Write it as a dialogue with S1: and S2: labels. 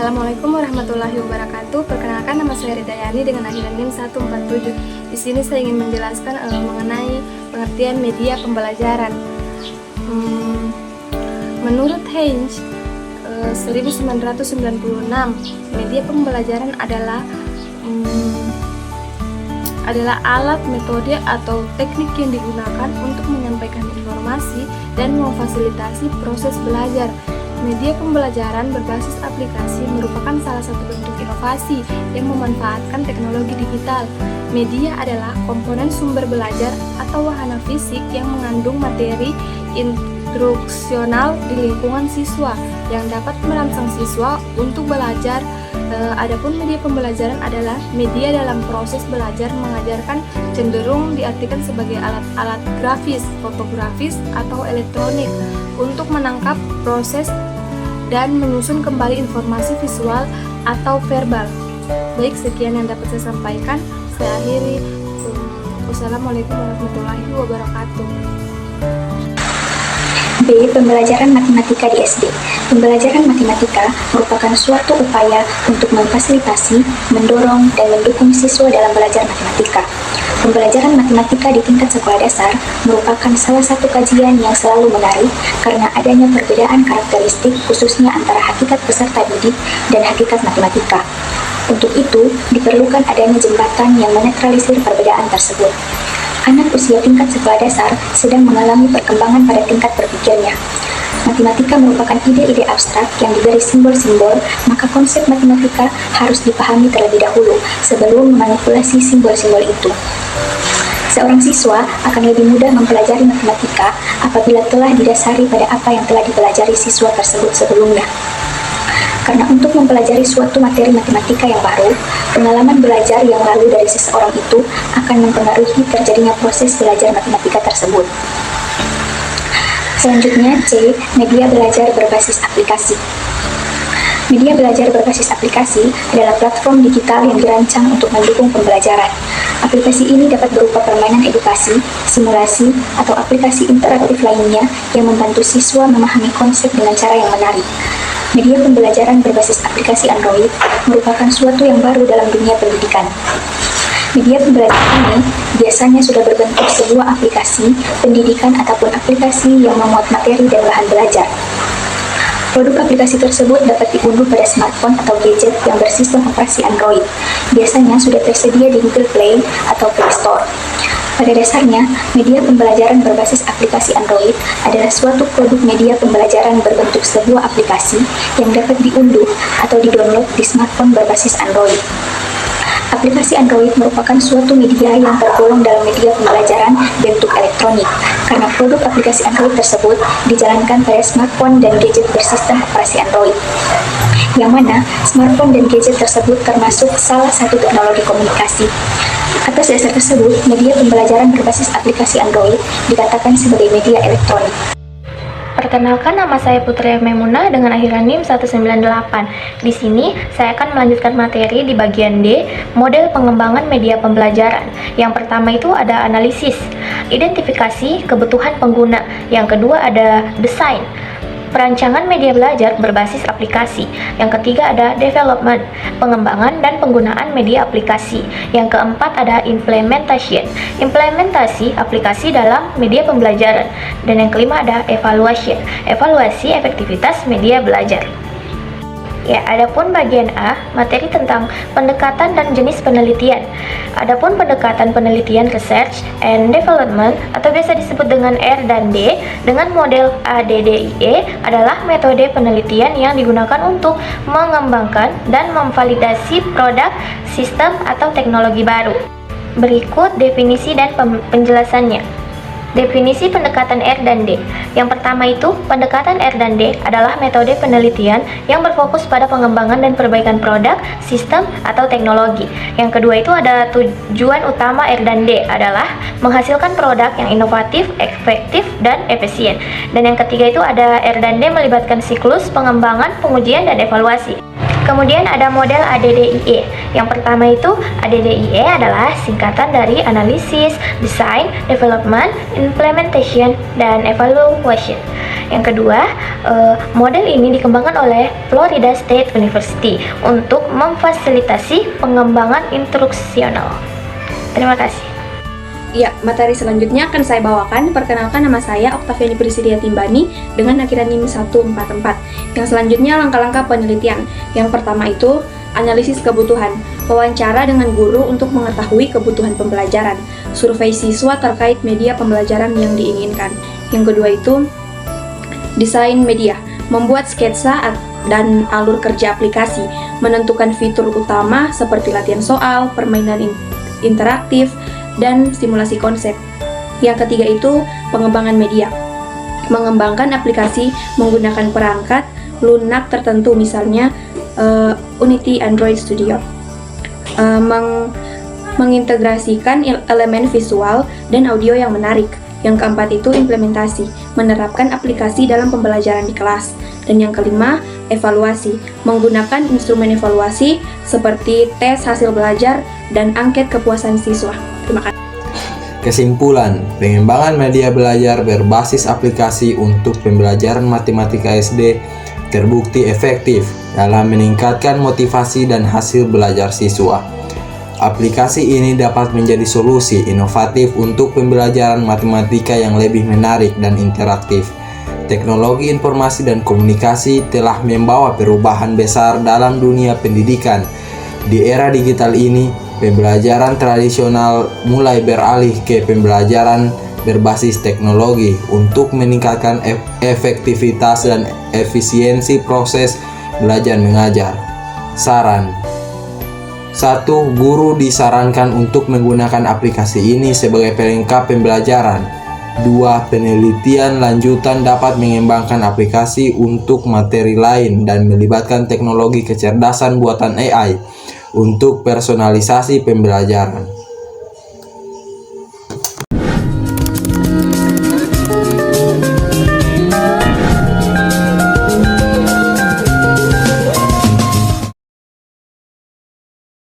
S1: Assalamualaikum warahmatullahi wabarakatuh. Perkenalkan, nama saya Ridayani dengan akhiran NIM 147. Di sini saya ingin menjelaskan mengenai pengertian media pembelajaran. Menurut Heinz 1996, media pembelajaran adalah alat, metode, atau teknik yang digunakan untuk menyampaikan informasi dan memfasilitasi proses belajar. Media pembelajaran berbasis aplikasi merupakan salah satu bentuk inovasi yang memanfaatkan teknologi digital. Media adalah komponen sumber belajar atau wahana fisik yang mengandung materi instruksional di lingkungan siswa yang dapat merangsang siswa untuk belajar. Adapun media pembelajaran adalah media dalam proses belajar mengajarkan, cenderung diartikan sebagai alat-alat grafis, fotografis, atau elektronik untuk menangkap, proses, dan menyusun kembali informasi visual atau verbal. Baik, sekian yang dapat saya sampaikan. Saya akhiri. Wassalamualaikum warahmatullahi wabarakatuh.
S2: B. Pembelajaran matematika di SD. Pembelajaran matematika merupakan suatu upaya untuk memfasilitasi, mendorong, dan mendukung siswa dalam belajar matematika. Pembelajaran matematika di tingkat sekolah dasar merupakan salah satu kajian yang selalu menarik karena adanya perbedaan karakteristik khususnya antara hakikat peserta didik dan hakikat matematika. Untuk itu, diperlukan adanya jembatan yang menetralisir perbedaan tersebut. Anak usia tingkat sekolah dasar sedang mengalami perkembangan pada tingkat berpikirnya. Matematika merupakan ide-ide abstrak yang digaris simbol-simbol, maka konsep matematika harus dipahami terlebih dahulu sebelum memanipulasi simbol-simbol itu. Seorang siswa akan lebih mudah mempelajari matematika apabila telah didasari pada apa yang telah dipelajari siswa tersebut sebelumnya. Karena untuk mempelajari suatu materi matematika yang baru, pengalaman belajar yang lalu dari seseorang itu akan mempengaruhi terjadinya proses belajar matematika tersebut. Selanjutnya, C. Media belajar berbasis aplikasi. Media belajar berbasis aplikasi adalah platform digital yang dirancang untuk mendukung pembelajaran. Aplikasi ini dapat berupa permainan edukasi, simulasi, atau aplikasi interaktif lainnya yang membantu siswa memahami konsep dengan cara yang menarik. Media pembelajaran berbasis aplikasi Android merupakan suatu yang baru dalam dunia pendidikan. Media pembelajaran ini biasanya sudah berbentuk sebuah aplikasi pendidikan ataupun aplikasi yang memuat materi dan bahan belajar. Produk aplikasi tersebut dapat diunduh pada smartphone atau gadget yang bersistem operasi Android. Biasanya sudah tersedia di Google Play atau Play Store. Pada dasarnya, media pembelajaran berbasis aplikasi Android adalah suatu produk media pembelajaran berbentuk sebuah aplikasi yang dapat diunduh atau didownload di smartphone berbasis Android. Aplikasi Android merupakan suatu media yang tergolong dalam media pembelajaran bentuk elektronik, karena produk aplikasi Android tersebut dijalankan pada smartphone dan gadget bersistem operasi Android. Yang mana smartphone dan gadget tersebut termasuk salah satu teknologi komunikasi. Atas dasar tersebut, media pembelajaran berbasis aplikasi Android dikatakan sebagai media elektronik.
S3: Perkenalkan, nama saya Putri Memunah dengan akhiran NIM 198. Di sini, saya akan melanjutkan materi di bagian D, model pengembangan media pembelajaran. Yang pertama itu ada analisis, identifikasi kebutuhan pengguna. Yang kedua ada desain, perancangan media belajar berbasis aplikasi. Yang ketiga ada development, pengembangan dan penggunaan media aplikasi. Yang keempat ada implementation, implementasi aplikasi dalam media pembelajaran. Dan yang kelima ada evaluation, evaluasi efektivitas media belajar. Ya, adapun bagian A, materi tentang pendekatan dan jenis penelitian. Adapun pendekatan penelitian research and development atau biasa disebut dengan R dan D dengan model ADDIE adalah metode penelitian yang digunakan untuk mengembangkan dan memvalidasi produk, sistem atau teknologi baru. Berikut definisi dan penjelasannya. Definisi pendekatan R dan D. Yang pertama itu, pendekatan R dan D adalah metode penelitian yang berfokus pada pengembangan dan perbaikan produk, sistem, atau teknologi. Yang kedua itu ada tujuan utama R dan D adalah menghasilkan produk yang inovatif, efektif, dan efisien. Dan yang ketiga itu ada R dan D melibatkan siklus pengembangan, pengujian, dan evaluasi. Kemudian ada model ADDIE Yang pertama itu ADDIE adalah singkatan dari Analysis, Design, Development, Implementation, dan Evaluation. Yang kedua, model ini dikembangkan oleh Florida State University untuk memfasilitasi pengembangan instruksional. Terima kasih.
S1: Ya, materi selanjutnya akan saya bawakan. Perkenalkan, nama saya Oktaviani Prisidia Timbani dengan akhiran NIM 144. Yang selanjutnya langkah-langkah penelitian. Yang pertama itu analisis kebutuhan, wawancara dengan guru untuk mengetahui kebutuhan pembelajaran, survei siswa terkait media pembelajaran yang diinginkan. Yang kedua itu desain media, membuat sketsa dan alur kerja aplikasi, menentukan fitur utama seperti latihan soal, permainan interaktif, dan simulasi konsep. Yang ketiga itu pengembangan media, mengembangkan aplikasi menggunakan perangkat lunak tertentu, misalnya Unity Android Studio, mengintegrasikan elemen visual dan audio yang menarik. Yang keempat itu implementasi, menerapkan aplikasi dalam pembelajaran di kelas. Dan yang kelima, evaluasi, menggunakan instrumen evaluasi seperti tes hasil belajar dan angket kepuasan siswa. Terima kasih.
S4: Kesimpulan, pengembangan media belajar berbasis aplikasi untuk pembelajaran matematika SD terbukti efektif dalam meningkatkan motivasi dan hasil belajar siswa. Aplikasi ini dapat menjadi solusi inovatif untuk pembelajaran matematika yang lebih menarik dan interaktif. Teknologi informasi dan komunikasi telah membawa perubahan besar dalam dunia pendidikan. Di era digital ini, pembelajaran tradisional mulai beralih ke pembelajaran berbasis teknologi untuk meningkatkan efektivitas dan efisiensi proses belajar mengajar. Saran: 1. Guru disarankan untuk menggunakan aplikasi ini sebagai pelengkap pembelajaran. 2. Penelitian lanjutan dapat mengembangkan aplikasi untuk materi lain dan melibatkan teknologi kecerdasan buatan AI untuk personalisasi pembelajaran.